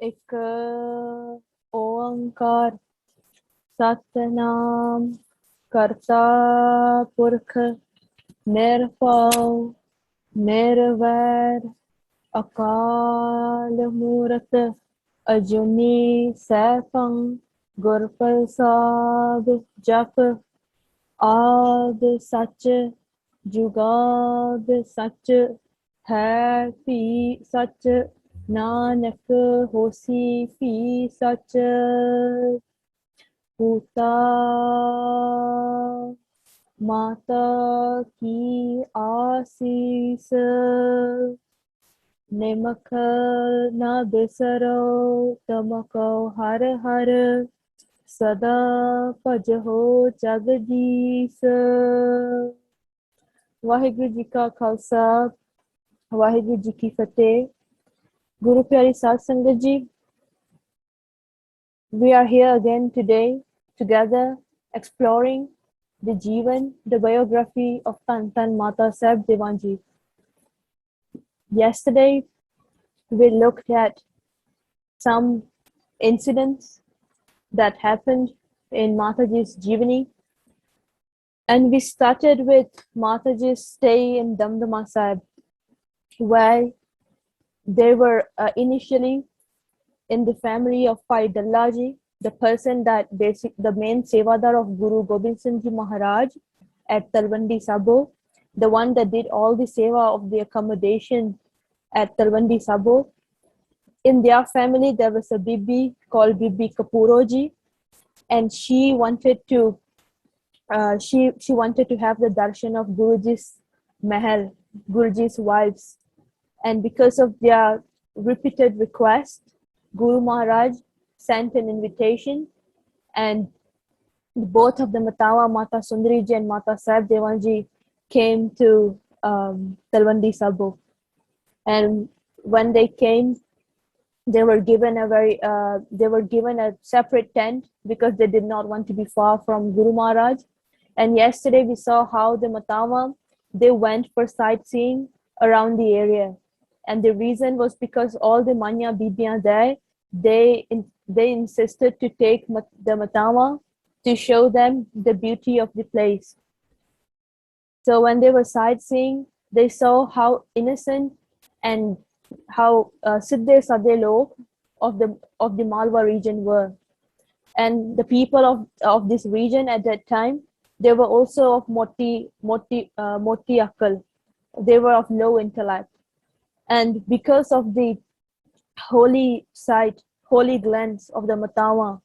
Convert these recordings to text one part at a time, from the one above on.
एक ओंकार सतनाम करता पुरख निरभव निर्वैर अकाल मूरत अजूनी सैभं गुर प्रसाद जप आद सच जुगाद सच है भी सच नानक होसी भी सच पूता माता की आसीस निमक न बिसरो तमको हर हर सदा भजहो जगदीश वाहिगुरु जी का खालसा वाहिगुरु जी की फतेह Guru Pyari Sat Sangat Ji, we are here again today together exploring the Jeevan, the biography of Tan Tan Mata Sahib Devan Ji. Yesterday, we looked at some incidents that happened in Mataji's Jeevani, and we started with Mataji's stay in Damdama Sahib, where they were initially in the family of Pai Dallaji, the person that the main sevadar of Guru Gobind Singh Ji Maharaj at Talwandi Sabo, the one that did all the seva of the accommodation at Talwandi Sabo. In their family, there was a Bibi called Bibi Kapuroji, and she wanted to she wanted to have the darshan of Guruji's mahal, Guruji's wives, and because of their repeated request, Guru Maharaj sent an invitation, and both of the Matawa, Mata Sundariji and Mata Sahib Devanji, came to Talwandi Sabo. And when they came, they were given a separate tent because they did not want to be far from Guru Maharaj. And yesterday we saw how the Matawa, they went for sightseeing around the area. And the reason was because all the Manya Bibiyan there, they insisted to take the Matawa to show them the beauty of the place. So when they were sightseeing, they saw how innocent and how Siddhe Sadhe Lok of the Malwa region were. And the people of this region at that time, they were also of Moti Akal. They were of low intellect. And because of the holy site, holy glens of the Matawa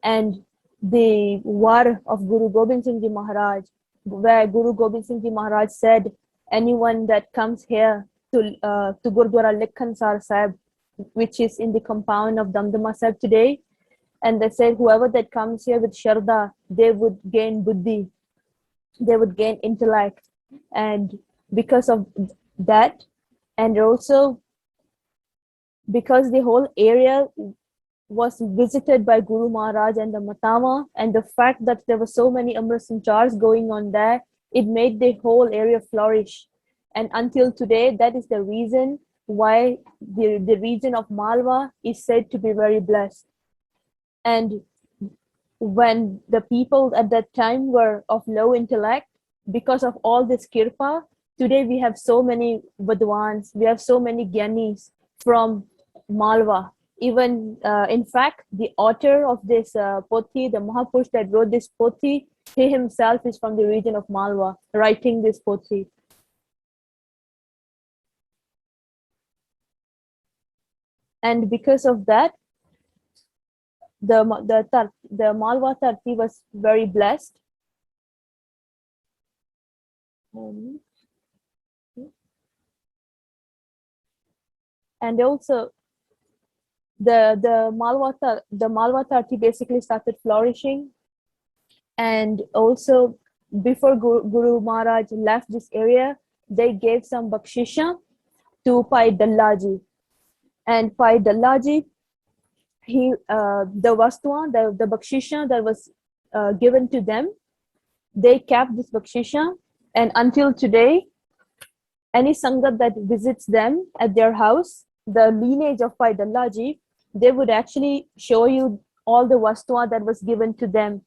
and the war of Guru Gobind Singh Ji Maharaj, where Guru Gobind Singh Ji Maharaj said, anyone that comes here to Gurdwara Likhansar Sahib, which is in the compound of Damdama Sahib today, and they said whoever that comes here with Sharda, they would gain buddhi, they would gain intellect. And because of that, and also because the whole area was visited by Guru Maharaj and the Matawa, and the fact that there were so many Amrit Sanchars going on there, it made the whole area flourish. And until today, that is the reason why the region of Malwa is said to be very blessed. And when the people at that time were of low intellect, because of all this kirpa, today we have so many Vidwans, we have so many Gyanis from Malwa. Even in fact, the author of this Pothi, the Mahapurush that wrote this Pothi, he himself is from the region of Malwa, writing this Pothi. And because of that, the Malwa Tarti was very blessed. And also the Malwa Tarti basically started flourishing. And also before Guru Maharaj left this area, they gave some bakshisha to Pai Dallaji. And Pai Dallaji, he the vastuan, the bakshisha that was given to them, they kept this bakshisha, and until today, any sangat that visits them at their house, the lineage of Pai Dallaji, they would actually show you all the vastuwa that was given to them.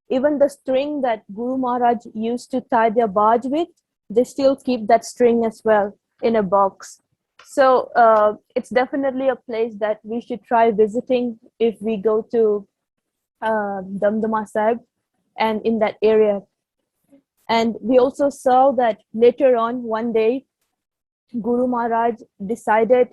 Even the string that Guru Maharaj used to tie their barge with, they still keep that string as well in a box. So it's definitely a place that we should try visiting if we go to Damdama Sahib and in that area. And we also saw that later on one day, Guru Maharaj decided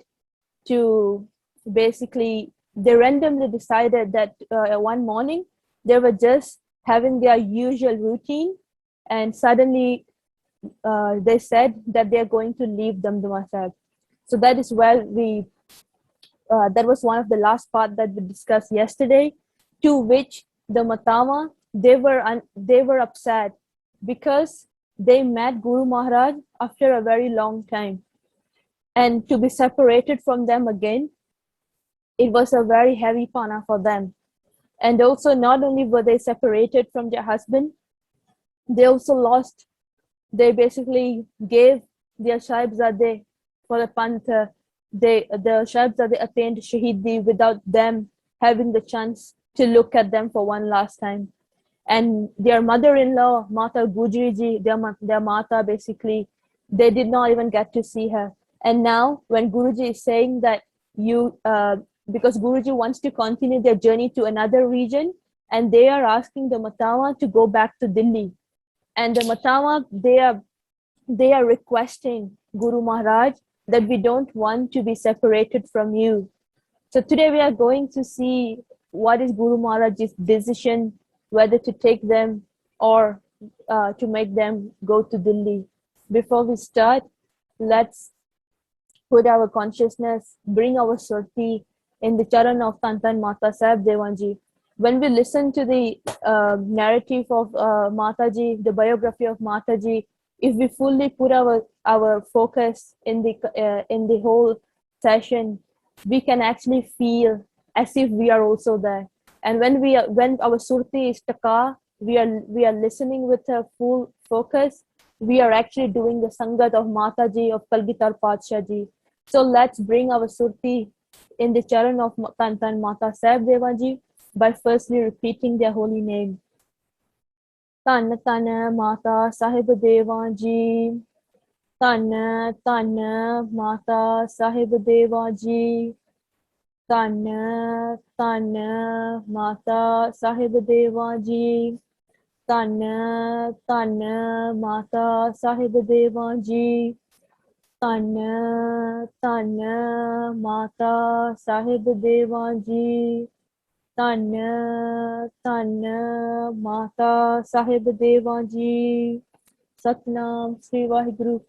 to basically, they randomly decided that one morning they were just having their usual routine, and suddenly they said that they're going to leave Damdama Sahib. So that is where that was one of the last part that we discussed yesterday, to which the Matama, they were upset because they met Guru Maharaj after a very long time, and to be separated from them again, it was a very heavy pana for them. And also, not only were they separated from their husband, they also lost, they basically gave their Sahibzade for the Pantha. The Sahibzade attained Shahidi without them having the chance to look at them for one last time. And their mother-in-law, Mata Gujriji, their Mata, basically, they did not even get to see her. And now, when Guruji is saying that because Guruji wants to continue their journey to another region, and they are asking the Matawa to go back to Delhi. And the Matawa, they are requesting Guru Maharaj that we don't want to be separated from you. So today we are going to see what is Guru Maharaj's decision, whether to take them or to make them go to Delhi. Before we start, let's put our consciousness, bring our surti in the charan of Tantan Mata Sahib Devanji. When we listen to the narrative of Mataji, the biography of Mataji, if we fully put our focus in the whole session, we can actually feel as if we are also there. And when our surti is taka, we are listening with a full focus. We are actually doing the sangat of Mataji, of Kalgitar Padshah Ji. So let's bring our surti in the charan of Tantan Mata Sahib Devanji by firstly repeating their holy name. Tan Tan Mata Sahib Devanji. Tan Tan Mata Sahib Devanji. Tan Tan Mata Sahib Devanji. Tan Tan Mata Sahib Devanji. Tan Tan Mata Sahib Devanji. Tan Tan Mata Sahib Devanji. Satnam Sri Vaheguru.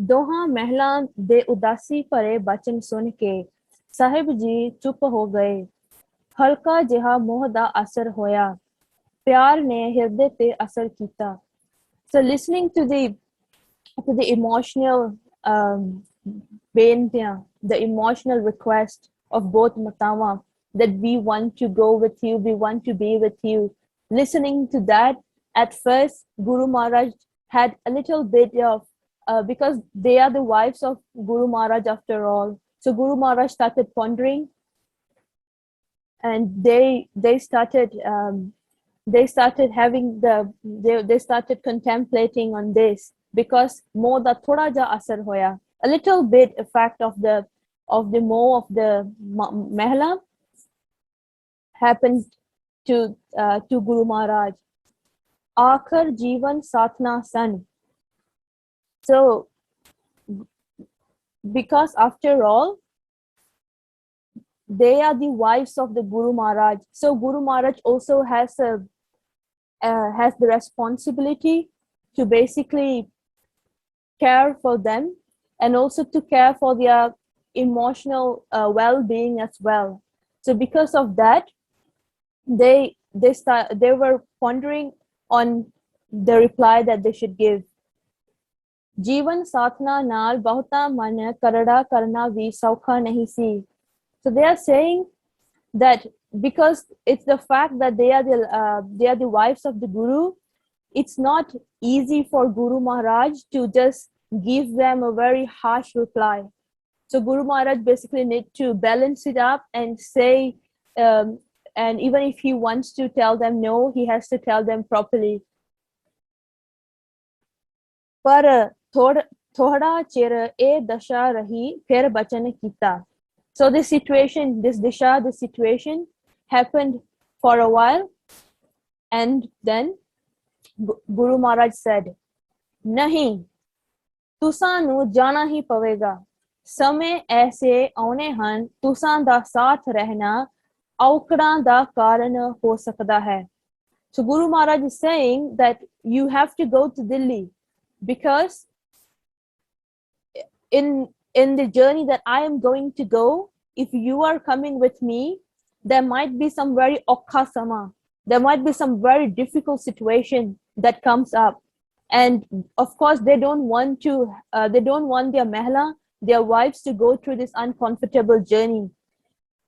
ਦੋਹਾਂ ਮਹਿਲਾਂ ਦੇ ਉਦਾਸੀ ਭਰੇ ਬਚਨ ਸੁਣ ਕੇ ਸਾਹਿਬ ਜੀ ਚੁੱਪ ਹੋ ਗਏ। ਹਲਕਾ ਜਿਹਾ ਮੋਹ ਦਾ ਅਸਰ ਹੋਇਆ, ਪਿਆਰ ਨੇ ਹਿਰਦੇ ਤੇ ਅਸਰ ਕੀਤਾ। So listening to the emotional the emotional request of both Matawa, that we want to go with you, we want to be with you. Listening to that, at first Guru Maharaj had a little bit of because they are the wives of Guru Maharaj after all. So Guru Maharaj started pondering, and they started having they started contemplating on this, because more da thoda ja asar hoya, a little bit effect of the more of the mehla happened to Guru Maharaj. Aakhar Jeevan Satna San. So because after all, they are the wives of the Guru Maharaj. So Guru Maharaj also has the responsibility to basically care for them, and also to care for their emotional well-being as well. So because of that, they were pondering on the reply that they should give. Jeevan Satna naal bahta man karada karna vi saukha nahi si. So they are saying that because it's the fact that they are the wives of the Guru, it's not easy for Guru Maharaj to just give them a very harsh reply. So Guru Maharaj basically need to balance it up and say, and even if he wants to tell them no, he has to tell them properly. पर थोड़ा चिर ए दशा रही फिर बचन कीता. So this situation, this disha, this situation happened for a while, and then Guru Maharaj said, नहीं, तुसां नू जाना ही पवेगा. समय ऐसे आने ਹਨ, तुसां दा साथ रहना औकड़ां दा कारण हो सकता है. So Guru Maharaj is saying that you have to go to Delhi because in the journey that I am going to go, if you are coming with me, there might be some very okha sama. There might be some very difficult situation that comes up, and of course they don't want their mehla, their wives, to go through this uncomfortable journey.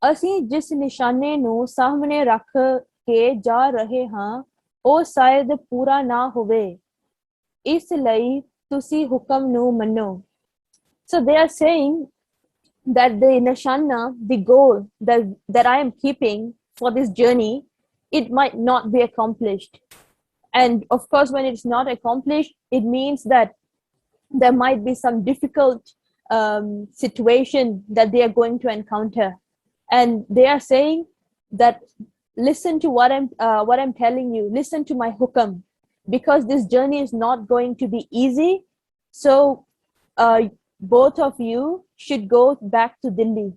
ਅਸੀਂ ਜਿਸ ਨਿਸ਼ਾਨੇ ਨੂੰ ਸਾਹਮਣੇ ਰੱਖ ਕੇ ਜਾ ਰਹੇ ਹਾਂ ਉਹ ਸ਼ਾਇਦ ਪੂਰਾ ਨਾ ਹੋਵੇ, ਇਸ ਲਈ ਤੁਸੀਂ ਹੁਕਮ ਨੂੰ ਮੰਨੋ. So they are saying that the nishana, the goal that I am keeping for this journey, it might not be accomplished. And of course, when it's not accomplished, it means that there might be some difficult situation that they are going to encounter. And they are saying that listen to what I'm telling you, listen to my hukam, because this journey is not going to be easy. So both of you should go back to Delhi.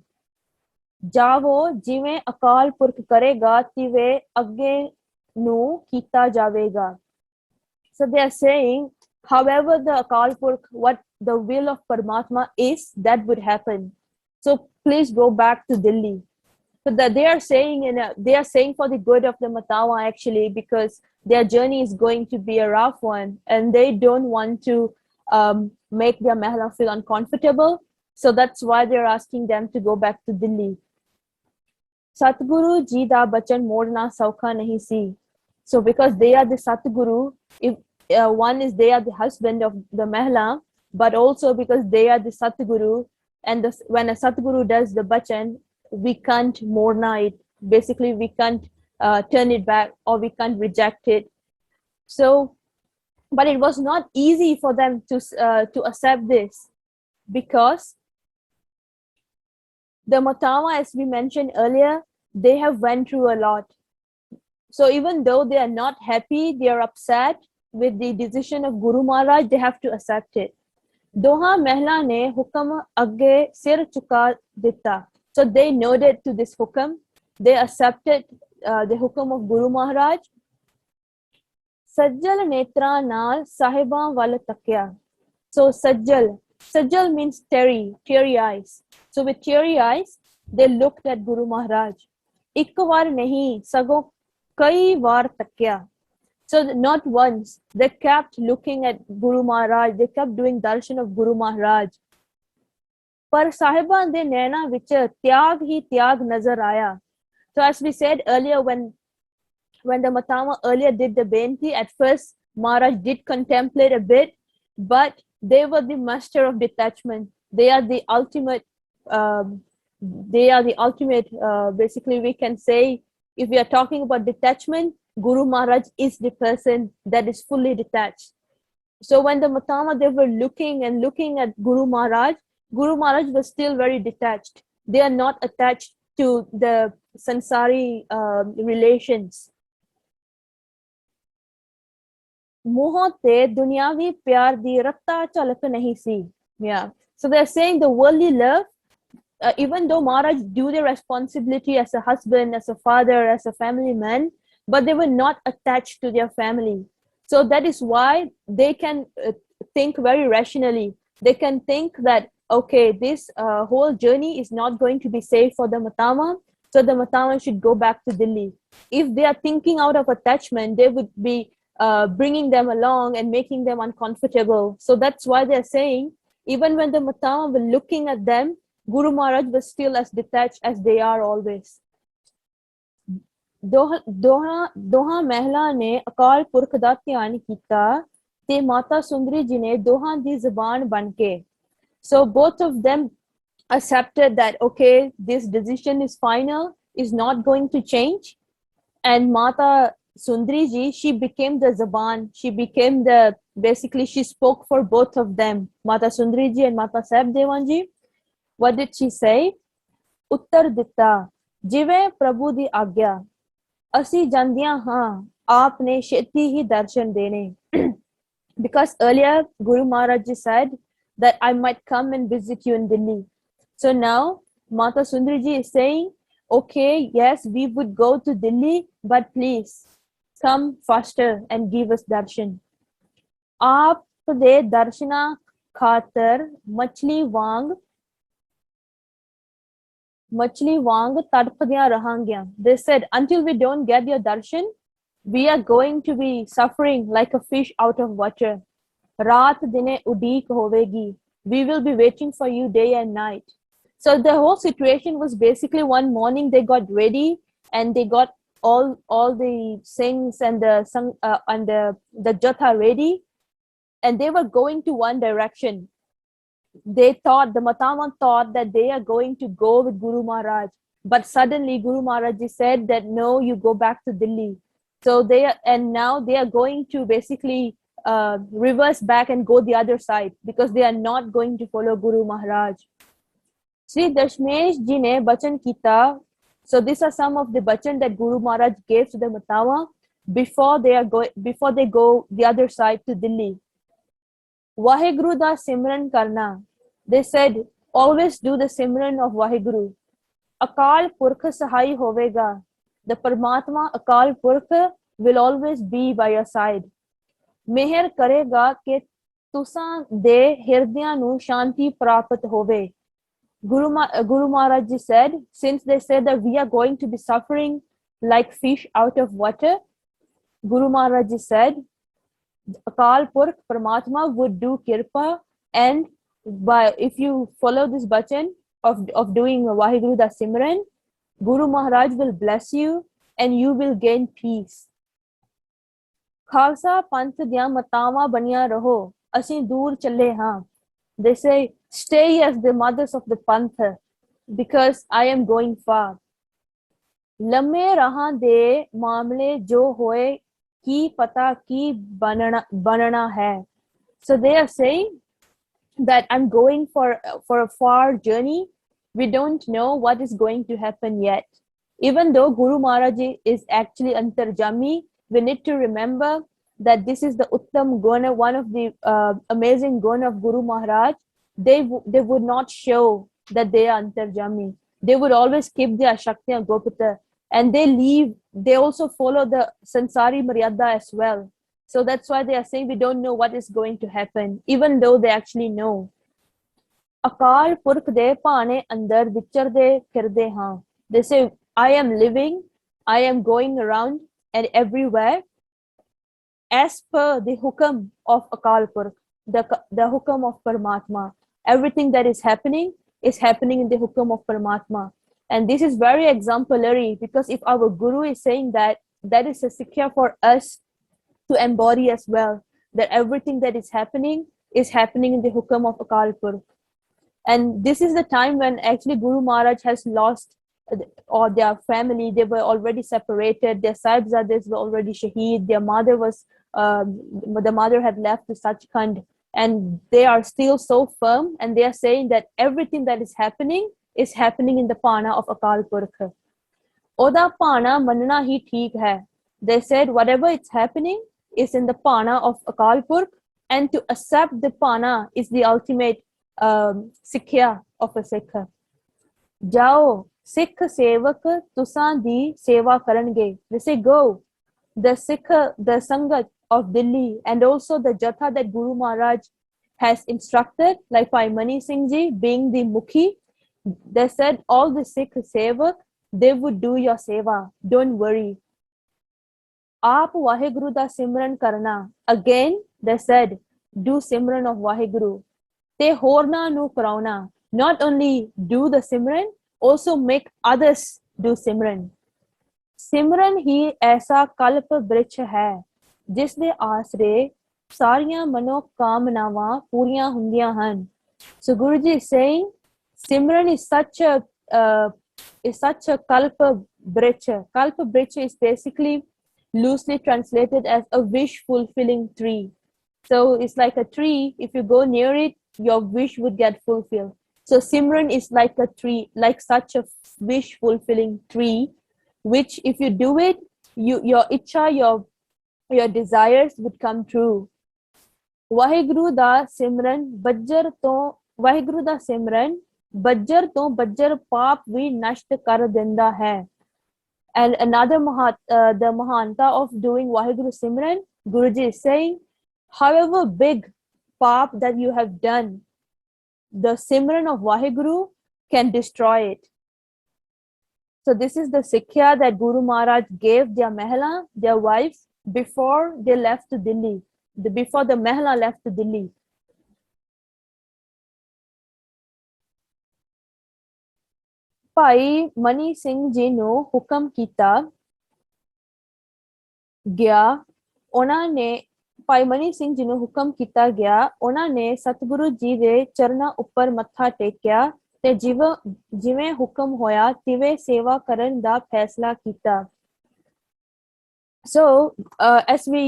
ਜਾਵੋ ਜਿਵੇਂ ਅਕਾਲ ਪੁਰਖ ਕਰੇਗਾ ਤਿਵੇਂ ਅੱਗੇ ਨੂੰ ਕੀਤਾ ਜਾਵੇਗਾ. So they are saying, however the Akal Purkh, what the will of Paramatma is, that would happen. So please go back to Delhi. So that they are saying for the good of the Matawa actually, because their journey is going to be a rough one, and they don't want to make their Mehla feel uncomfortable. So that's why they're asking them to go back to Delhi. Satguru ji da bachan modna saukha nahi si. So because they are the Satguru, if one is they are the husband of the Mehla, but also because they are the Satguru, and when a Satguru does the bachan, we can't morna it. Basically, we can't turn it back, or we can't reject it. So, but it was not easy for them to accept this, because the Matawa, as we mentioned earlier, they have went through a lot. So even though they are not happy, they are upset with the decision of Guru Maharaj, they have to accept it. Doha Mehla ne hukam agge sir chuka ditta. So they nodded to this hukam. They accepted the hukam of Guru Maharaj. Sajjal netra naal sahiban wal takya. So Sajjal means teary eyes. So with teary eyes, they looked at Guru Maharaj. Ik var nahi, sago kai var takya. So not once, they kept looking at Guru Maharaj. They kept doing darshan of Guru Maharaj. पर साहिबान दे नैना विच त्याग ही त्याग नजर आया. So as we said earlier, when the Matama earlier did the Benti, at first Maharaj did contemplate a bit, but they were the master of detachment. They are the ultimate. Basically, we can say, if we are talking about detachment, Guru Maharaj is the person that is fully detached. So when the Matama, they were looking at Guru Maharaj was still very detached. They are not attached to the sansari relations. मोह ते दुनियावी प्यार दी रत्ता झलक नहीं सी. Yeah. So they're saying the worldly love, even though Maharaj do their responsibility as a husband, as a father, as a family man, but they were not attached to their family. So that is why they can think very rationally. They can think that, okay, this whole journey is not going to be safe for the Matama, so the Matama should go back to Delhi. If they are thinking out of attachment, they would be bringing them along and making them uncomfortable. So that's why they're saying, even when the Matama were looking at them, Guru Maharaj was still as detached as they are always. ਦੋਹਾਂ ਮਹਿਲਾ ਨੇ ਅਕਾਲ ਪੁਰਖ ਦਾ ਧਿਆਨ ਕੀਤਾ ਤੇ ਮਾਤਾ ਸੁੰਦਰੀ ਜੀ ਨੇ ਦੋਹਾਂ ਦੀ ਜ਼ਬਾਨ ਬਣ ਕੇ so both of them accepted that okay this decision is final is not going to change and Mata Sundri ji she became the zaban she became the basically she spoke for both of them Mata Sundri ji and Mata Sahib Devan ji what did she say ਉੱਤਰ ਦਿੱਤਾ ਜਿਵੇਂ ਪ੍ਰਭੂ ਦੀ ਆਗਿਆ ਅਸੀਂ ਜਾਂਦੀਆਂ ਹਾਂ ਆਪ ਨੇ ਛੇਤੀ ਹੀ ਦਰਸ਼ਨ ਦੇਣੇ because earlier Guru Maharaj ji said that I might come and visit you in Delhi so now Mata Sundari ji is saying okay yes we would go to Delhi but please come faster and give us darshan ਆਪ ਦੇ ਦਰਸ਼ਨਾਂ ਖਾਤਰ ਮਛਲੀ ਵਾਂਗ ਤੜਪਦਿਆਂ ਰਹਾਂਗੀਆਂ they said until we don't get your darshan we are going to be suffering like a fish out of water ਰਾਤ ਦਿਨੇ ਉਡੀਕ ਹੋਵੇਗੀ we will be waiting for you day and night so the whole situation was basically one morning they got ready and they got all the sings and the jatha ready and they were going to one direction they thought the Matavan thought that they are going to go with Guru Maharaj but suddenly Guru Maharaj ji said that no you go back to Delhi so now they are going to basically reverse back and go the other side because they are not going to follow Guru Maharaj Sri Dashmesh ji ne bachan kita so these are some of the bachan that Guru Maharaj gave to the Matavan before they go the other side to Delhi Waheguru da Simran karna. They said, always do the Simran of Waheguru. Akal Purkh Sahai hovega. The Paramatma Akal Purkh will always be by your side. Meher karega ke tusan de hirdya nu shanti prapat hove. Guru Maharaj ji said, since they said that we are going to be suffering like fish out of water, Guru Maharaj ji said, Akal Purkh Paramatma would do kirpa and if you follow this bachan of doing Waheguru da Simran, Guru Maharaj will bless you and you will gain peace. Khalsa Panth diyan matawa baniya raho, ਅਸੀਂ ਦੂਰ ਚੱਲੇ ਹਾਂ they say stay as the mothers of the Panth because I am going far. ਲੰਮੇ ਰਾਹਾਂ ਦੇ ਮਾਮਲੇ ਜੋ ਹੋਏ ਕੀ ਪਤਾ ਕੀ ਬਣਨਾ ਹੈ so they are saying that I'm going for a far journey we don't know what is going to happen yet even though Guru Maharaj is actually antarjami we need to remember that this is the uttam guna one of the amazing guna of Guru Maharaj they would not show that they are antarjami they would always keep their shakti gopita and they also follow the sansari maryada as well so that's why they are saying we don't know what is going to happen even though they actually know akal purkh de paane andar vicharte firde ha they say I am living I am going around and everywhere as per the hukam of akal purkh the hukam of Paramatma everything that is happening in the hukam of Paramatma and this is very exemplary because if our Guru is saying that is a sikha for us to embody as well that everything that is happening in the hukam of Akal Purkh and this is the time when actually Guru Maharaj has lost or their family they were already separated their sahibzades were already shaheed their mother was the mother had left to Sachkhand and they are still so firm and they are saying that everything that is happening in the Pana of Akal Purkh. Oda Pana manna hi theek hai. They said whatever is happening is in the Pana of Akal Purkh and to accept the Pana is the ultimate sikhya of a Sikh. Jao Sikh sevak tusan di seva karange. They say go. The Sangat of Delhi and also the Jatha that Guru Maharaj has instructed like Bhai Mani Singh ji being the Mukhi they said all the Sikh sevak they would do your seva don't worry aap Waheguru da Simran karna again they said do Simran of Waheguru te horna nu karauna not only do the Simran also make others do Simran ਸਿਮਰਨ ਹੀ ਐਸਾ ਕਲਪ ਬ੍ਰਿਛ ਹੈ ਜਿਸ ਦੇ ਆਸਰੇ ਸਾਰੀਆਂ ਮਨੋਕਾਮਨਾਵਾਂ ਪੂਰੀਆਂ ਹੁੰਦੀਆਂ ਹਨ. So Guruji is saying Simran is such a kalpa bricha. Kalpa bricha is basically loosely translated as a wish fulfilling tree. So it's like a tree. If you go near it, your wish would get fulfilled. So Simran is like a tree, like such a wish fulfilling tree, which if you do it, your icha, your desires would come true. Waheguru the Simran Berger ਤੋਂ ਵਾਹਿਗੁਰੂ ਦਾ ਸਿਮਰਨ Berger ਤੋਂ Berger ਪਾਪ ਵੀ ਨਸ਼ਟ ਕਰ ਦਿੰਦਾ ਹੈ. And another the mahanta of doing Vaheguru Simran, Guruji is saying, however big paap that you have done, the Simran of Vaheguru can destroy it. So this is the Sikhya that Guru Maharaj gave their Mehla, their wives, before they left to Delhi. Before the Mehla left to Delhi. ਭਾਈ ਮਨੀ ਸਿੰਘ ਜੀ ਨੂੰ ਹੁਕਮ ਕੀਤਾ ਗਿਆ ਉਹਨਾਂ ਨੇ ਭਾਈ ਮਨੀ ਸਿੰਘ ਜੀ ਨੂੰ ਹੁਕਮ ਕੀਤਾ ਗਿਆ ਉਹਨਾਂ ਨੇ ਸਤਿਗੁਰੂ ਜੀ ਦੇ ਚਰਨਾਂ ਉੱਪਰ ਮੱਥਾ ਟੇਕਿਆ ਤੇ ਜਿਵੇਂ ਹੁਕਮ ਹੋਇਆ ਤਿਵੇਂ ਸੇਵਾ ਕਰਨ ਦਾ ਫੈਸਲਾ ਕੀਤਾ. So as we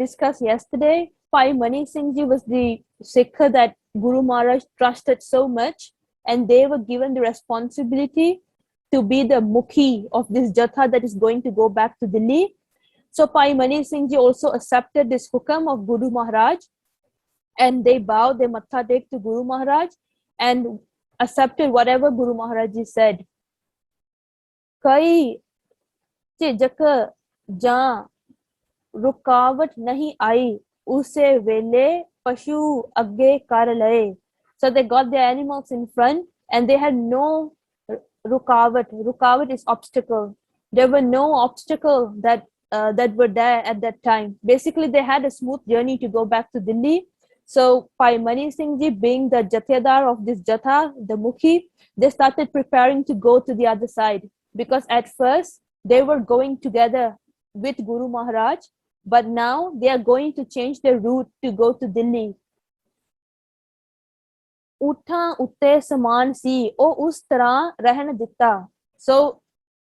discussed yesterday, Bhai Mani Singh Ji was the Sikh that Guru Maharaj trusted so much, and they were given the responsibility to be the mukhi of this jatha that is going to go back to Delhi. So Bhai Mani Singh Ji also accepted this hukam of Guru Maharaj, and they bowed their matha tek to Guru Maharaj and accepted whatever Guru Maharaj Ji said. Kai ਝਿਜਕ ਜਾਂ ਰੁਕਾਵਟ ਨਹੀਂ ਆਈ ਉਸੇ ਵੇਲੇ ਪਸ਼ੂ ਅੱਗੇ ਕਰ ਲਏ. So they got their animals in front and they had no rukavat. Rukavat is obstacle. There were no obstacle that were there at that time. Basically, they had a smooth journey to go back to Delhi. So Bhai Mani Singh Ji, being the jathedar of this jatha, the mukhi, they started preparing to go to the other side, because at first they were going together with Guru Maharaj, but now they are going to change their route to go to Delhi. ਊਠਾਂ ਉੱਤੇ ਸਮਾਨ ਸੀ ਉਹ ਉਸ ਤਰ੍ਹਾਂ ਰਹਿਣ ਦਿੱਤਾ. So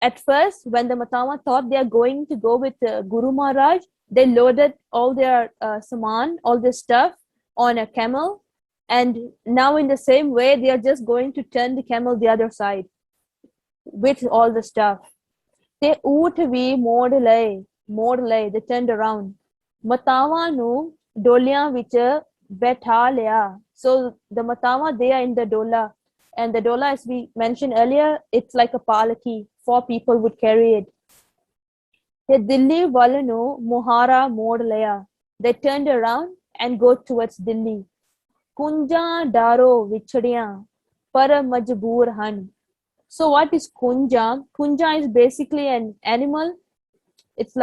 at first, when the Matawa thought they are going to go with Guru Maharaj, they loaded all their saman, all their stuff on a camel, and now in the same way they are just going to turn the camel the other side with all the stuff. ਤੇ ਊਠ ਵੀ ਮੋੜ ਲਏ, they turned around. ਮਤਾਵਾਂ ਨੂੰ ਡੋਲਿਆਂ ਵਿੱਚ ਬੈਠਾ ਲਿਆ. So the matawa, they are in the dola, and the dola, as we mentioned earlier, it's like a palaki. 4 people would carry it. ਤੇ ਦਿੱਲੀ ਵੱਲ ਨੂੰ ਮੁਹਾਰਾ ਮੋੜ ਲਿਆ. They turned around and go towards Delhi. ਕੁੰਜਾਂ ਡਾਰੋ ਵਿਛੜੀਆਂ ਪਰ ਮਜਬੂਰ ਹਨ. So what is kunja? Kunja is basically an animal. It's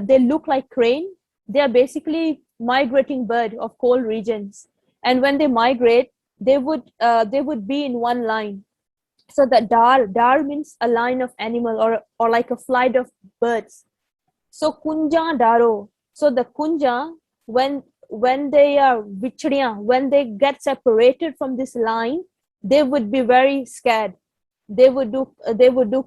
they look like crane. They are basically migrating bird of cold regions, and when they migrate, they would be in one line. So the dar means a line of animal or like a flight of birds. So kunja daro. So the kunja, when they are vichdiya, when they get separated from this line, they would be very scared. They would do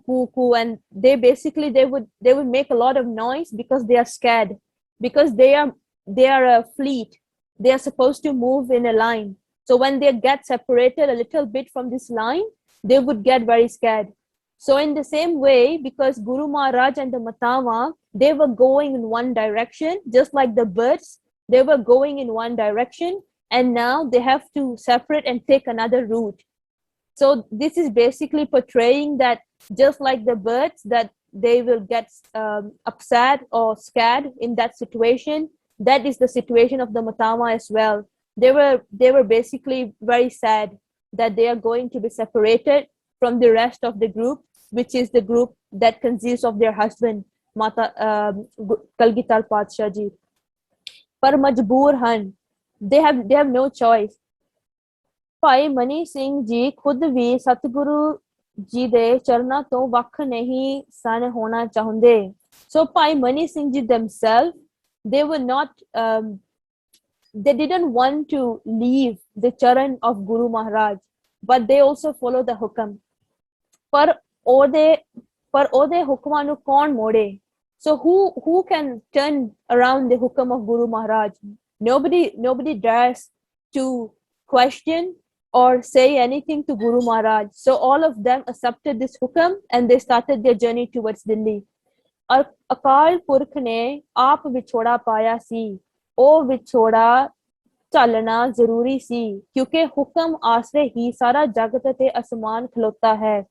coo, and they would make a lot of noise because they are scared, because they are a fleet. They are supposed to move in a line. So when they get separated a little bit from this line, they would get very scared. So in the same way, because Guru Maharaj and the Matawa, they were going in one direction, just like the birds, they were going in one direction, and now they have to separate and take another route. So this is basically portraying that just like the birds, that they will get upset or scared in that situation, that is the situation of the Matawa as well. They were basically very sad that they are going to be separated from the rest of the group, which is the group that consists of their husband, Mata Kalgitar Padshah Ji. Par majboor han. They have no choice. ਭਾਈ ਮਨੀ ਸਿੰਘ ਜੀ ਖੁਦ ਵੀ ਸਤਿਗੁਰੂ ਜੀ ਦੇ ਚਰਨਾਂ ਤੋਂ ਵੱਖ ਨਹੀਂ ਸਨ ਹੋਣਾ ਚਾਹੁੰਦੇ। So Bhai Mani Singh ji themselves, they were not, they didn't want to leave the charan of Guru Maharaj, but they also follow the hukam. ਪਰ ਉਹਦੇ ਪਰ ਉਹਦੇ ਹੁਕਮਾਂ ਨੂੰ ਕੌਣ ਮੋੜੇ? So who can turn around the hukam of Guru Maharaj? Nobody dares to question or say anything to Guru Maharaj. So all of them accepted this hukam and they started their journey towards Delhi. Akal Purakh ਨੇ ਆਪ ਵਿਛੋੜਾ ਪਾਇਆ ਸੀ। ਉਹ ਵਿਛੋੜਾ ਝੱਲਣਾ ਜ਼ਰੂਰੀ ਸੀ ਕਿਉਂਕਿ ਹੁਕਮ ਆਸਰੇ ਹੀ ਸਾਰਾ ਜਗਤ ਤੇ ਅਸਮਾਨ ਖਲੋਤਾ ਹੈ।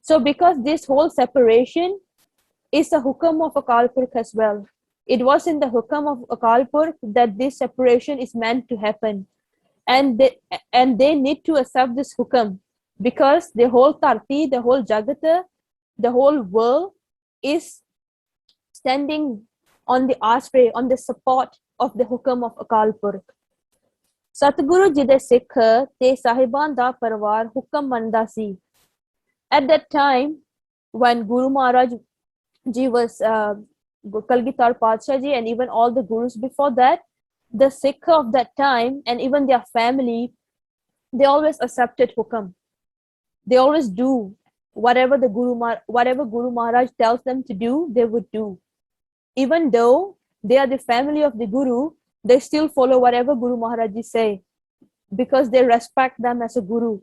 So because this whole separation is a hukam of Akal Purkh as well. It was in the hukam of Akal Purkh that this separation is meant to happen. And they need to accept this hukam because the whole Tarti, the whole Jagata, the whole world is standing on the asray, on the support of the hukam of Akal Purkh. Satguru ji de Sikh te sahiban da parwar hukam manda si. At that time, when Guru Maharaj ji was Kalgitar Padshah ji and even all the gurus before that, the Sikh of that time and even their family, they always accepted hukam. They always do whatever Guru Maharaj tells them to do, they would do. Even though they are the family of the Guru, they still follow whatever Guru Maharaj ji say because they respect them as a Guru.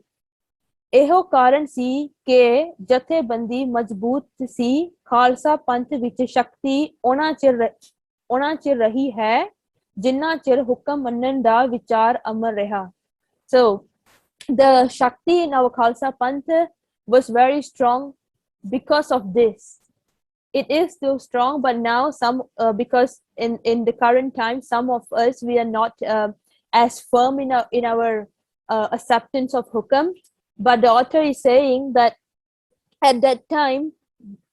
ਇਹੋ ਕਾਰਨ ਸੀ ਕਿ ਜਥੇਬੰਦੀ ਮਜ਼ਬੂਤ ਸੀ। ਖਾਲਸਾ ਪੰਥ ਵਿੱਚ ਸ਼ਕਤੀ ਉਹਨਾਂ ਚਿਰ ਰਹੀ ਹੈ ਜਿੰਨਾ ਚਿਰ ਹੁਕਮ ਮੰਨਣ ਦਾ ਵਿਚਾਰ ਅਮਰ ਰਿਹਾ। So the Shakti in our Khalsa Panth was very strong because of this. It is still strong, but now because in the current time, some of us, we are not as firm in our acceptance of hukam. But the author is saying that at that time,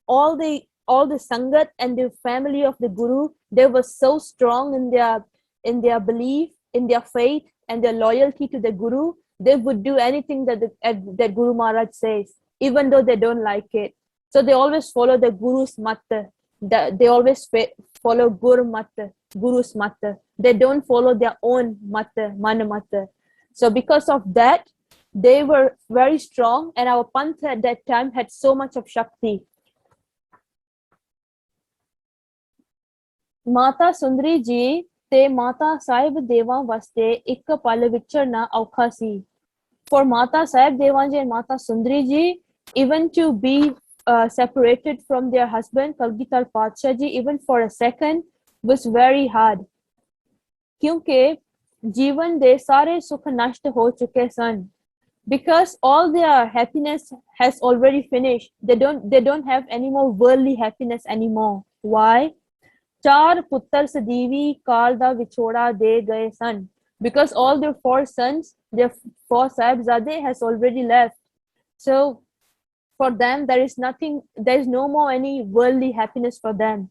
all the sangat and the family of the Guru, they were so strong in their belief, in their faith, and their loyalty to the Guru. They would do anything that Guru Maharaj says, even though they don't like it. So they always follow the Guru's mat. They always follow Guru's mat. They don't follow their own mat, man mat. So because of that, they were very strong, and our panth at that time had so much of Shakti. Mata Sundari ji te Mata Sahib Devan vaste ik pal vicharna aukha si. For Mata Sahib Devan ji and Mata Sundari ji, even to be separated from their husband Kalgitar Padshah ji, even for a second, was very hard. क्योंकि जीवन दे सारे सुख नष्ट हो चुके सन. Because all their happiness has already finished. They don't have any more worldly happiness anymore. Why? चार पुत्र सदीवी काल दा विछोड़ा दे गए सन. Because all their 4 sons, their 4 sahibzade has already left. So for them there is no more any worldly happiness for them.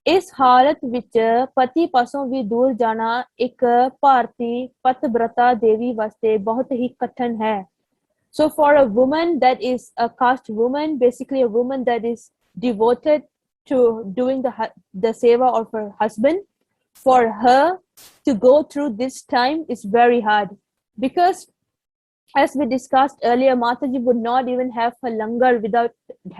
ਇਸ ਹਾਲਤ ਵਿੱਚ ਪਤੀ ਪਾਸੋਂ ਵੀ ਦੂਰ ਜਾਣਾ ਇੱਕ ਭਾਰਤੀ ਪਤਿਵ੍ਰਤਾ ਦੇਵੀ ਵਾਸਤੇ ਬਹੁਤ ਹੀ ਕਠਿਨ ਹੈ. So for a woman that is a caste woman, basically a woman that is devoted to doing the seva of her husband, for her to go through this time is very hard. Because as we discussed earlier, Mataji would not even have her langar without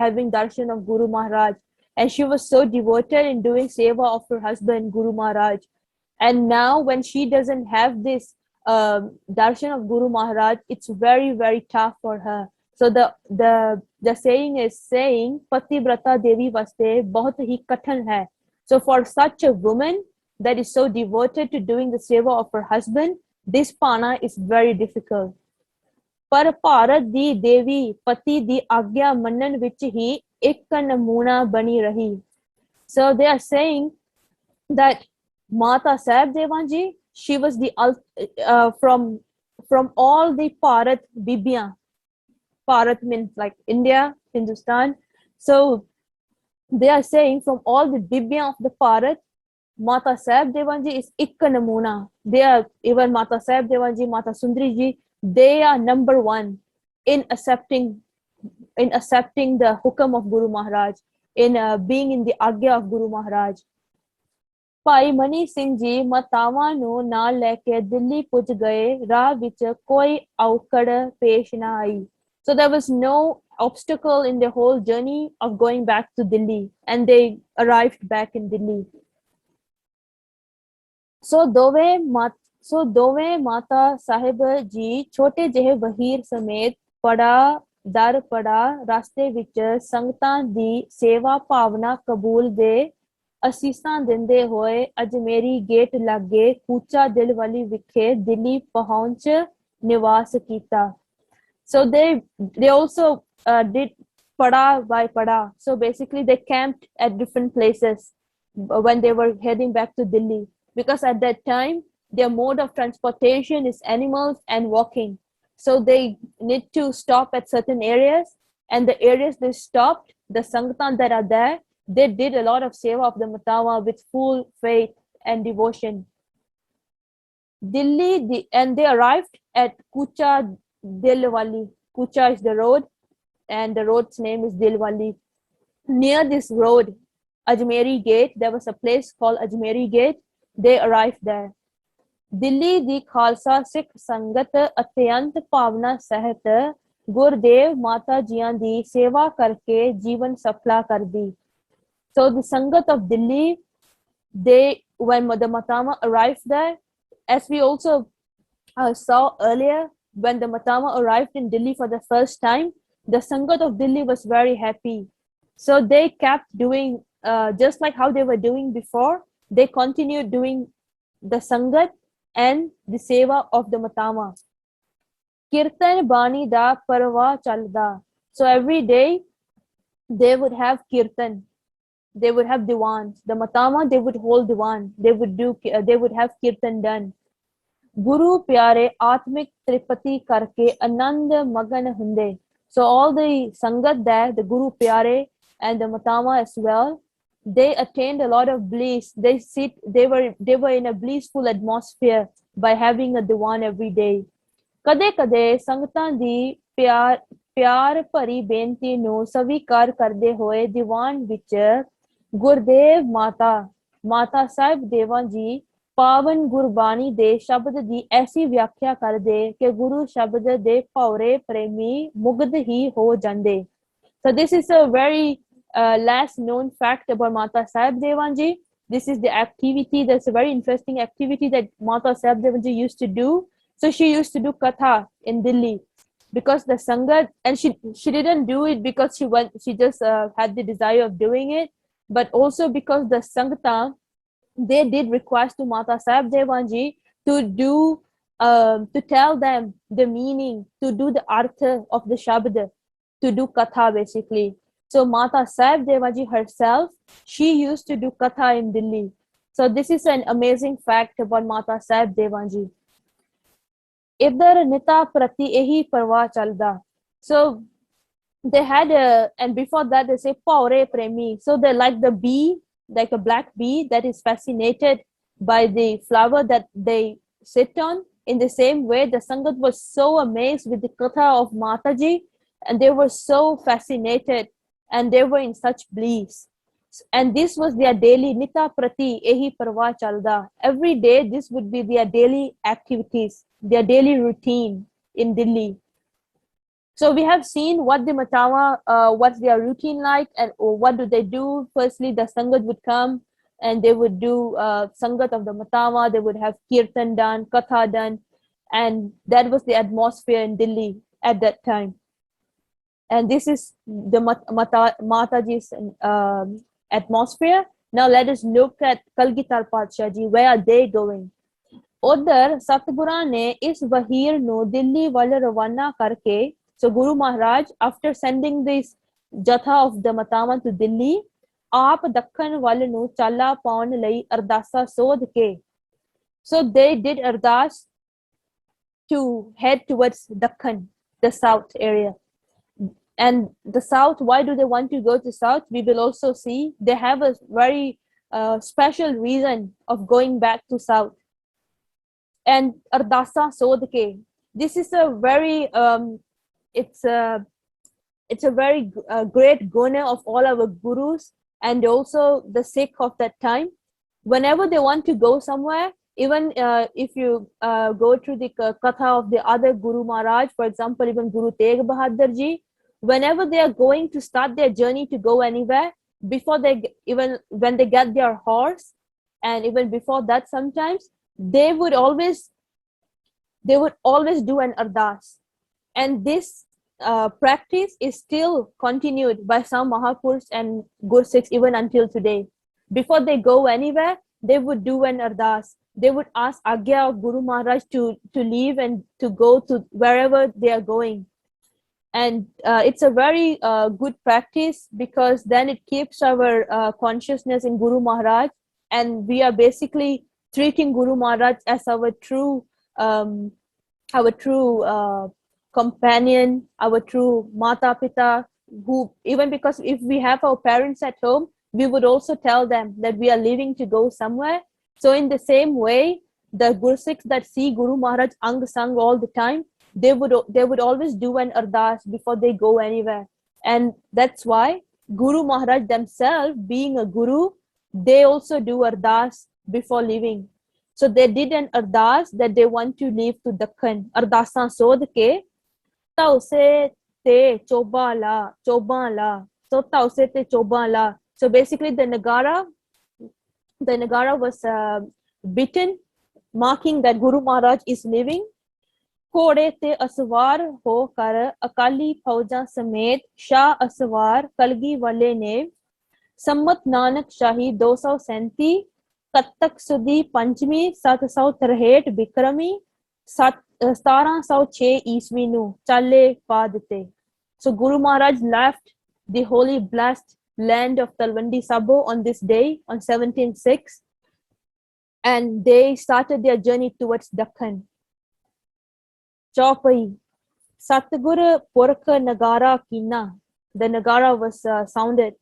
having darshan of Guru Maharaj. And she was so devoted in doing seva of her husband, Guru Maharaj. And now when she doesn't have this darshan of Guru Maharaj, it's very, very tough for her. So the saying is saying, Pativrata Devi vaste bahut hi kathan hai. So for such a woman that is so devoted to doing the seva of her husband, this pana is very difficult. ਪਰ ਭਾਰਤ ਦੀ ਦੇਵੀ ਪਤੀ ਦੀ ਆਗਿਆ ਮੰਨਣ ਵਿੱਚ ਹੀ ਇੱਕ ਨਮੂਨਾ ਬਣੀ ਰਹੀ. So they are saying that Mata Sahib Devan ji, she was the from all the Bharat Bibiyan. Bharat means like India, Hindustan. So they are saying from all the Bibiyan of the Bharat, Mata Sahib Devan ji is ਇੱਕ ਨਮੂਨਾ. They are even Mata Sahib Devan ji, Mata Sundari ji, they are number 1 in accepting in accepting the hukam of Guru Maharaj, in being in the agya of Guru Maharaj. ਭਾਈ ਮਨੀ ਸਿੰਘ ਜੀ ਮਾਤਾਵਾਂ ਨੂੰ ਨਾਲ ਲੈ ਕੇ ਦਿੱਲੀ ਪੁੱਜ ਗਏ। ਰਾਹ ਵਿੱਚ ਕੋਈ ਔਕੜ ਪੇਸ਼ ਨਾ ਆਈ। So there was no obstacle in the whole journey of going back to Delhi, and they arrived back in Delhi. So ਦੋਵੇਂ ਮਾਤਾ ਸਾਹਿਬ ਜੀ ਛੋਟੇ ਜਿਹੇ ਵਹੀਰ ਸਮੇਤ ਪੜਾ ਦਰ ਪੜਾ ਰਸਤੇ ਵਿੱਚ ਸੰਗਤਾਂ ਦੀ ਸੇਵਾ ਭਾਵਨਾ ਕਬੂਲ ਦੇ ਅਸੀਸਾਂ ਦਿੰਦੇ ਹੋਏ ਅਜਮੇਰੀ ਗੇਟ ਲਾਗੇ ਕੂਚਾ ਦਿਲ ਵਾਲੀ ਵਿਖੇ ਦਿੱਲੀ ਪਹੁੰਚ ਨਿਵਾਸ ਕੀਤਾ। So they also did pada by pada. So basically they camped at different places when they were heading back to Delhi, because at that time their mode of transportation is animals and walking. So they need to stop at certain areas, and the areas they stopped, the Sanghtan that are there, they did a lot of seva of the Matawa with full faith and devotion. Delhi, and they arrived at Kucha Dilwali. Kucha is the road, and the road's name is Dilwali. Near this road, Ajmeri Gate, there was a place called Ajmeri Gate. They arrived there. Delhi di Khalsa Sikh Sangat Atyant Pavna Sahat Gurdev Mata Jiyan di seva karke jeevan safla kar di. So the Sangat of Delhi, when the Matama arrived there, as we also saw earlier, when the Matama arrived in Delhi for the first time, the Sangat of Delhi was very happy. So they kept doing, just like how they were doing before, they continued doing the Sangat and the Seva of the Matama. Kirtan Bani da Parva Chalda. So every day they would have Kirtan. They would have Diwan. The Matama, they would hold Diwan. They would have Kirtan done. Guru Pyare Atmik Tripati Karke Anand Magan Hunde. So all the Sangat there, the Guru Pyare and the Matama as well, they attained a lot of bliss. They were in a blissful atmosphere by having a Diwan every day. Kade kade Sangatan di pyar ਭਰੀ ਬੇਨਤੀ ਨੂੰ ਸਵੀਕਾਰ ਕਰਦੇ ਹੋਏ ਦੀਵਾਨ ਵਿੱਚ ਗੁਰਦੇਵ ਮਾਤਾ ਸਾਹਿਬ ਦੇਵਾਂ ਜੀ ਪਾਵਨ ਗੁਰਬਾਣੀ ਦੇ ਸ਼ਬਦ ਦੀ ਐਸੀ ਵਿਆਖਿਆ ਕਰਦੇ ਕਿ ਗੁਰੂ ਸ਼ਬਦ ਦੇ ਭੌਰੇ ਪ੍ਰੇਮੀ ਮੁਗਧ ਹੀ ਹੋ ਜਾਂਦੇ। So this is a very less known fact about Mata Sahib Devan Ji. This is the activity, that's a very interesting activity that Mata Sahib Devan Ji used to do. So she used to do katha in Delhi because the Sangat, and she didn't do it because she just had the desire of doing it, but also because the Sangta, they did request to Mata Sahib Devan Ji to do, to tell them the meaning, to do the artha of the Shabd, to do katha basically. So Mata Sahib Devan Ji herself, she used to do katha in Delhi. So this is an amazing fact about Mata Sahib Devan Ji. Idhar nita prati ehi parva chalda. So they had and before that they say paure premi. So they're like the bee, like a black bee that is fascinated by the flower that they sit on. In the same way, the Sangat was so amazed with the katha of Mataji, and they were so fascinated, and they were in such bliss. And this was their daily nita prati ehi parva chalda. Every day this would be their daily activities, their daily routine in Delhi. So we have seen what the Matawa, what's their routine like, and what do they do. Firstly, the Sangat would come and they would do Sangat of the Matawa. They would have Kirtan done, Katha done, and that was the atmosphere in Delhi at that time. And this is the Mataji's atmosphere. Now let us look at Kalgitar Padsha Ji. Where are they going? उधर सतगुरां ने इस वहीर नु दिल्ली वाल रवाना करके, so Guru Maharaj, after sending this jatha of the Matama to Delhi, आप दक्खन वाल नु चाला पाउन लई अरदासा सोध के, so they did ardas to head towards Dakhan, the south area. And the south, why do they want to go to south? We will also see they have a very special reason of going back to south. And Ardasa Sodke, this is a very it's it's a very great guna of all our gurus and also the Sikh of that time. Whenever they want to go somewhere, even if you go through the katha of the other Guru Maharaj, for example, even Guru Tegh Bahadur Ji, whenever they are going to start their journey to go anywhere, before even when they get their horse, and even before that, sometimes they would always do an ardas, and this practice is still continued by some Mahapurushs and Gursikhs even until today. Before they go anywhere, they would do an ardas. They would ask Agya of Guru Maharaj to leave and to go to wherever they are going. And it's a very good practice, because then it keeps our consciousness in Guru Maharaj, and we are basically treating Guru Maharaj as our true companion, our true Mata Pita, who, even because if we have our parents at home, we would also tell them that we are leaving to go somewhere. So in the same way, the Gursikhs that see Guru Maharaj Ang Sang all the time, they would always do an ardas before they go anywhere. And that's why Guru Maharaj themselves, being a guru, they also do ardas before leaving. So they did an ardas that they want to leave to Dakhan. Ardasan sod ke tause te chobala chobala. So tause te chobala. So basically the Nagara was beaten, marking that Guru Maharaj is leaving. घोड़े ते असवार होकर अकाली फौजा समेत शाह असवार कलगी वाले ने सम्मत नानक शाही 237 कत्तक सुदी पंचमी 763 बिक्रमी 1706 ईस्वी नु चाले पा दिते. So Guru Maharaj left the holy blessed land of Talwandi Sabo on this day, on 17/6, and they started their journey towards Dakhan. Chaupai, Satguru Purkha Nagara Kina. The Nagara was sounded.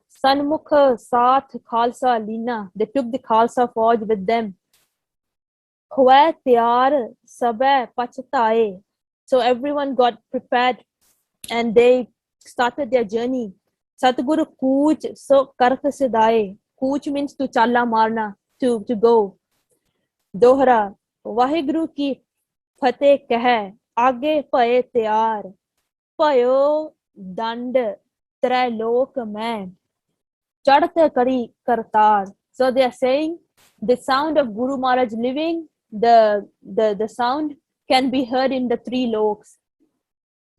Sanmukha Saath Khalsa Lina. They took the Khalsa Fauj with them. Khwai Tiyar Sabai Pachatae. So everyone got prepared and they started their journey. Satguru Kuch So Karka Sidae. Kuch means to challa marna, to go. Dohra. Vaheguru ki फतेह कह आगे पए तैयार पयो दंड त्रैलोक में चढ़त करी Kartar. So they are saying the sound of Guru Maharaj living, the sound can be heard in the three loks.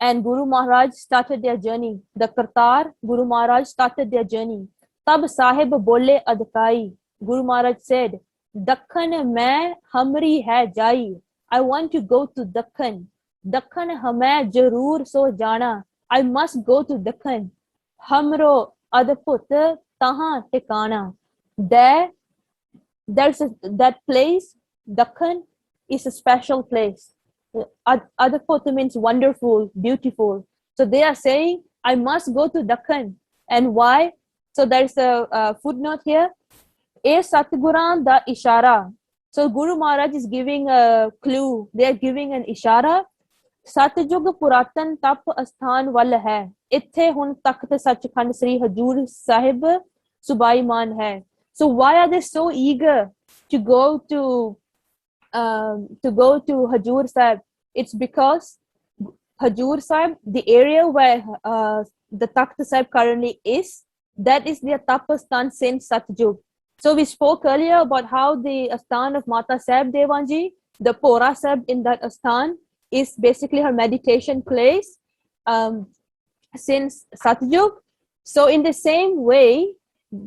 And Guru Maharaj started their journey. The Kartar, Guru Maharaj started their journey. Tab Sahib bole adkai. Guru Maharaj said, Dakhan mein hamri hai jai. I want to go to Dakhan. Dakhan hame jarur so jana. I must go to Dakhan. Hamro adput taha tikana. That place, Dakhan, is a special place. Adput means wonderful, beautiful. So they are saying, I must go to Dakhan. And why? So there's a footnote here. E Satguran da Ishara. So Guru Maharaj is giving a clue. They are giving an ishara. Satjug Puratan Tap Asthan Wal hai. Ithe hun Takht Sachkhand Sri Hajur Sahib Subai Man hai. So why are they so eager to go to Hajur Sahib? It's because Hajur Sahib, the area where the Takht Sahib currently is, that is their Tapastan since Satjug. So we spoke earlier about how the Asthan of Mata Sahib Devanji, the Pora Sahib in that Asthan, is basically her meditation place since Satjug. So in the same way,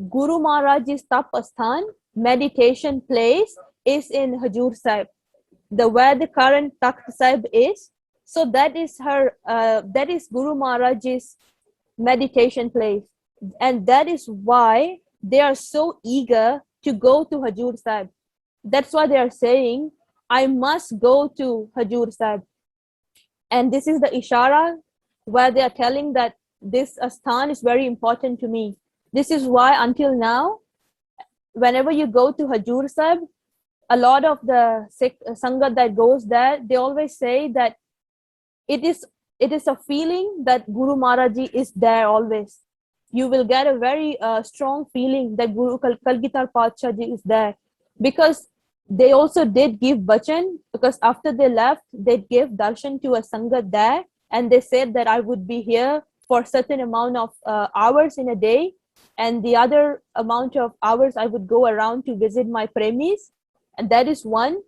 Guru Maharaj's Tap Asthan, meditation place, is in Hajur Sahib, where the current Takht Sahib is. So that is that is Guru Maharaj's meditation place. And that is why they are so eager to go to Hajur Sahib. That's why they are saying, I must go to Hajur Sahib. And this is the ishara where they are telling that this asthan is very important to me. This is why until now, whenever you go to Hajur Sahib, a lot of the Sikh Sangat that goes there, they always say that it is it is a feeling that Guru Maharaj Ji is there always. You will get a very strong feeling that Guru Kalgitar Pacha Ji is there, because they also did give bachan, because after they left, they gave darshan to a sangat there, and they said that I would be here for certain amount of hours in a day, and the other amount of hours I would go around to visit my premis, and that is one.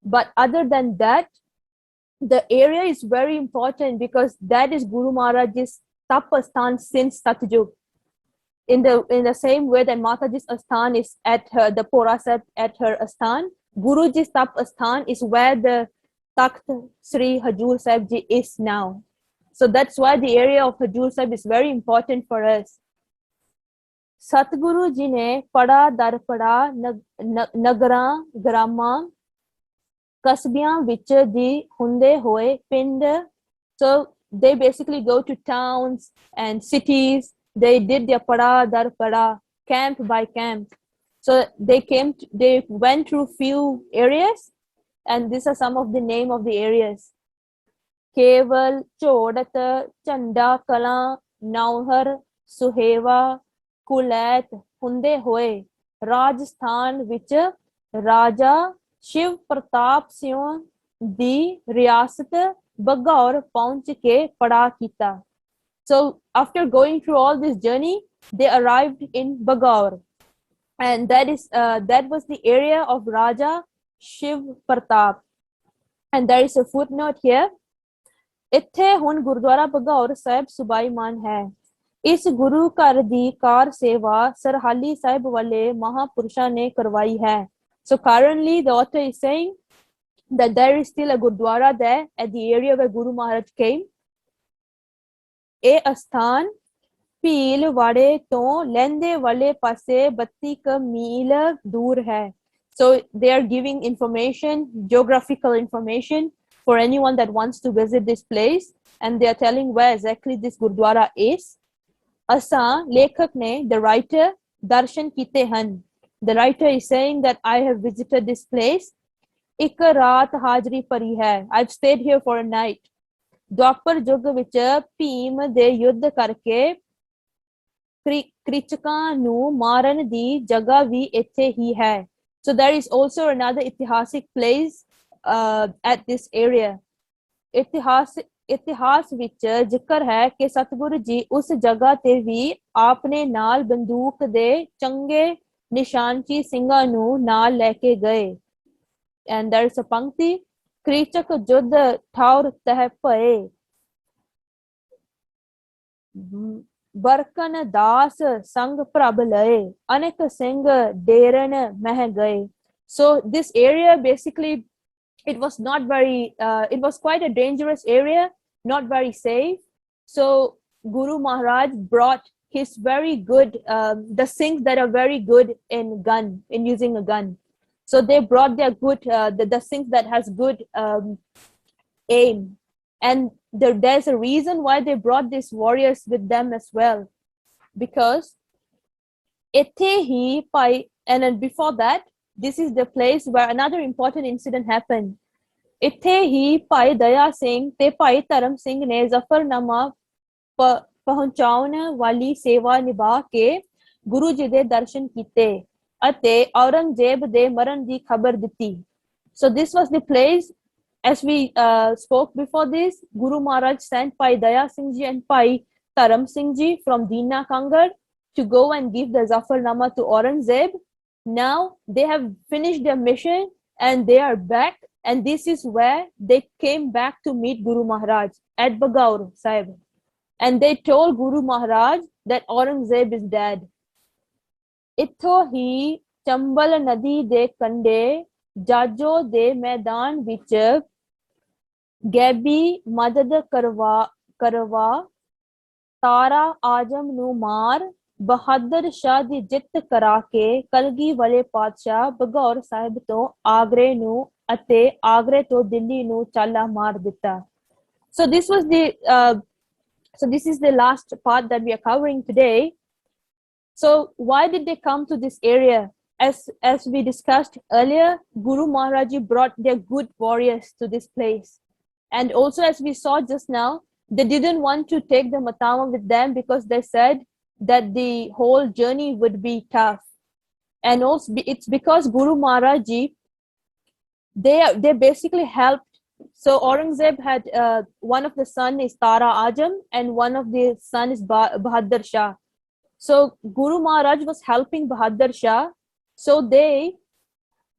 But other than that, the area is very important, because that is Guru Maharaj's tapastan since Satyug. In the same way that Mataji's Asthan is at her, the Porasat at her Asthan, Guruji's Tap Asthan is where the Takht Sri Hajur Sahib Ji is now. So that's why the area of Hajur Sahib is very important for us. Satguru Ji ne pada dar pada nagara grama kasbiyan vich di hunde hoye pind. So they basically go to towns and cities. They did their pada dar pada, camp by camp. So they went through few areas, and these are some of the name of the areas. Keval, Chodat, Chanda Kala, Nauhar, Suheva, Kulet, Hunde Hoye, Rajasthan which Raja Shiv Pratap Singh di Riyasat Bagaur पहुंच के पड़ा कीता. So after going through all this journey, they arrived in Bagaur, and that was the area of Raja Shiv Pratap. And there is a footnote here. ਇੱਥੇ ਹੁਣ ਗੁਰਦੁਆਰਾ ਬਗੌਰ ਸਾਹਿਬ ਸੁਭਾਈਮਾਨ ਹੈ. ਇਸ ਗੁਰੂ ਘਰ ਦੀ ਕਾਰ ਸੇਵਾ ਸਰਹਾਲੀ ਸਾਹਿਬ ਵਾਲੇ ਮਹਾਪੁਰਸ਼ਾਂ ਨੇ ਕਰਵਾਈ ਹੈ. So currently the author is saying that there is still a Gurdwara there at the area where Guru Maharaj came. ਇਹ ਅਸਥਾਨ ਭੀਲ ਵਾੜੇ ਤੋਂ ਲਹਿੰਦੇ ਵਾਲੇ ਪਾਸੇ 32 ਕ ਮੀਲ ਦੂਰ ਹੈ. So they are giving information, geographical information for anyone that wants to visit this place, and they are telling where exactly this Gurdwara is. Asa Lekhak ne, the writer, darshan kite han. The writer is saying that I have visited this place. Ik raat hajri pari hai. I've stayed here for a night. Dwapar Jug vich Bhim de yudh karke Krichਕਾਂ ਨੂੰ ਮਾਰਨ ਦੀ ਜਗ੍ਹਾ ਵੀ ਇੱਥੇ ਹੀ ਹੈ. So there is also another ਇਤਿਹਾਸਿਕ place at this area. ਇਤਿਹਾਸ ਵਿੱਚ ਜ਼ਿਕਰ ਹੈ ਕਿ ਸਤਿਗੁਰੂ ਜੀ ਉਸ ਜਗ੍ਹਾ ਤੇ ਵੀ ਆਪਣੇ ਨਾਲ ਬੰਦੂਕ ਦੇ ਚੰਗੇ ਨਿਸ਼ਾਨਚੀ ਸਿੰਘਾਂ ਨੂੰ ਨਾਲ ਲੈ ਕੇ ਗਏ. And there is a ਪੰਕਤੀ, ਕ੍ਰਿਚਕ ਜੁੱਧ ਠਾਉਰ ਤਹਿ ਭਏ ਬਰਕਨ ਦਾਸ ਸੰਗ ਪ੍ਰਭ ਲਏ ਅਨੇਕ ਸਿੰਘ ਡੇਰਨ ਮਹਿ ਗਏ. So this area basically, it was not very it was quite a dangerous area, not very safe. So Guru Maharaj brought his very good the Singhs that are very good in using a gun. So they brought their good the Singhs that has good aim, and there's a reason why they brought these warriors with them as well, because ਇੱਥੇ ਹੀ ਭਾਈ, and then before that, this is the place where another important incident happened. ਇੱਥੇ ਹੀ ਭਾਈ ਦਇਆ ਸਿੰਘ ਤੇ ਭਾਈ ਧਰਮ ਸਿੰਘ ਨੇ ਜ਼ਫਰਨਾਮਾ ਪਹੁੰਚਾਉਣ ਵਾਲੀ ਸੇਵਾ ਨਿਭਾ ਕੇ ਗੁਰੂ ਜੀ ਦੇ ਦਰਸ਼ਨ ਕੀਤੇ ਅਤੇ ਔਰੰਗਜ਼ੇਬ ਦੇ ਮਰਨ ਦੀ ਖਬਰ ਦਿੱਤੀ. So this was the place, as we spoke before this, Guru Maharaj sent Bhai Daya Singh Ji and Bhai Dharam Singh Ji from Dina Kangar to go and give the Zafarnama to Aurangzeb. Now they have finished their mission and they are back, and this is where they came back to meet Guru Maharaj at Bagaur Sahib, and they told Guru Maharaj that Aurangzeb is dead. ਇੱਥੋਂ ਹੀ ਚੰਬਲ ਨਦੀ ਦੇ ਕੰਢੇ ਜਾਜੋ ਦੇ ਮੈਦਾਨ ਵਿੱਚ ਗੈਬੀ ਮਦਦ ਕਰਵਾ ਤਾਰਾ ਆਜਮ ਨੂੰ ਮਾਰ ਬਹਾਦਰ ਸ਼ਾਹ ਦੀ ਜਿੱਤ ਕਰਾ ਕੇ ਕਲਗੀ ਵਾਲੇ ਪਾਤਸ਼ਾਹ ਬਗੌਰ ਸਾਹਿਬ ਤੋਂ ਆਗਰੇ ਨੂੰ ਅਤੇ ਆਗਰੇ ਤੋਂ ਦਿੱਲੀ ਨੂੰ ਚਾਲਾ ਮਾਰ ਦਿੱਤਾ. So this is the last part that we are covering today. So why did they come to this area? As we discussed earlier, Guru Maharaj Ji brought their good warriors to this place. And also, as we saw just now, they didn't want to take the Matawa with them because they said that the whole journey would be tough. And also it's because Guru Maharaj Ji, they basically helped. So Aurangzeb had one of the son is Tara Ajam and one of the son is Bahadur Shah. So Guru Maharaj was helping Bahadur Shah. So they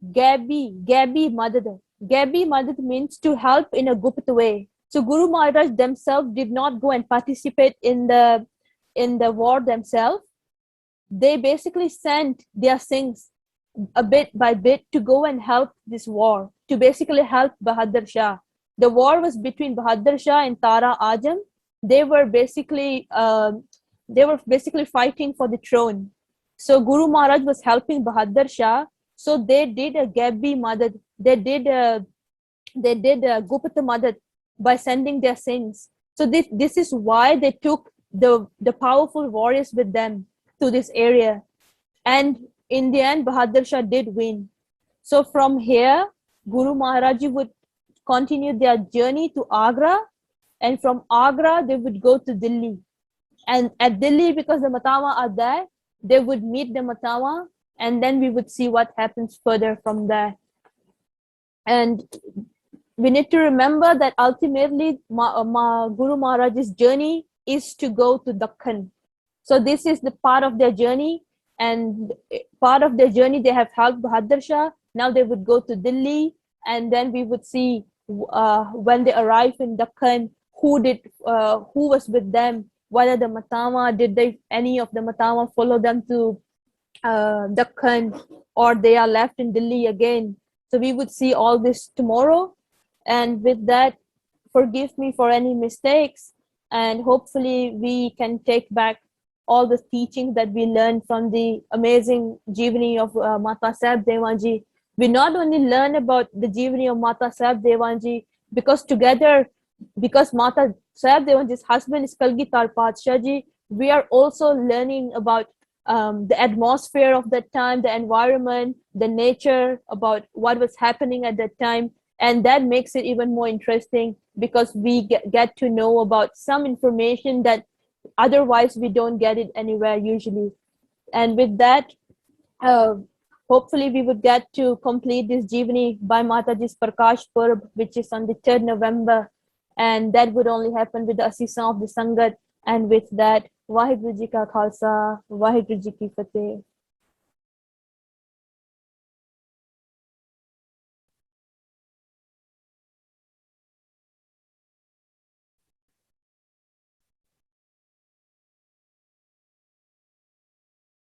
Gabi Madad. Gabi Madad means to help in a gupt way. So Guru Maharaj themselves did not go and participate in the war themselves. They basically sent their Singhs a bit by bit to go and help this war, to basically help Bahadur Shah. The war was between Bahadur Shah and Tara Ajam. They were basically fighting for the throne. So Guru Maharaj was helping Bahadur Shah. So they did a Gabi Madad. They did a Gupat Madad by sending their Singhs. So this is why they took the powerful warriors with them to this area. And in the end, Bahadur Shah did win. So from here, Guru Maharaj would continue their journey to Agra, and from Agra, they would go to Delhi. And at Delhi, because the Matawa are there, they would meet the Matawa, and then we would see what happens further from there. And we need to remember that ultimately Guru Maharaj's journey is to go to Dakhan. So this is the part of their journey, and part of their journey they have helped Bahadur Shah. Now they would go to Delhi, and then we would see when they arrive in Dakhan, who was with them, whether the Matawa, any of the Matawa follow them to Dakhan, or they are left in Delhi again. So we would see all this tomorrow. And with that, forgive me for any mistakes, and hopefully we can take back all the teachings that we learned from the amazing Jeevani of Mata Sahib Dewan Ji. We not only learn about the Jeevani of Mata Sahib Dewan Ji, because Mata Sahib Dewan Ji's husband is Kalgitar Padshah Ji, we are also learning about the atmosphere of that time, the environment, the nature, about what was happening at that time. And that makes it even more interesting, because we get to know about some information that otherwise we don't get it anywhere usually. And with that, hopefully we would get to complete this Jeevani by Mataji's Prakash Purb, which is on the 3rd November. And that would only happen with the assistance of the Sangat. And with that, Vaheguru Ji Ka Khalsa, Vaheguru Ji Ki Fateh.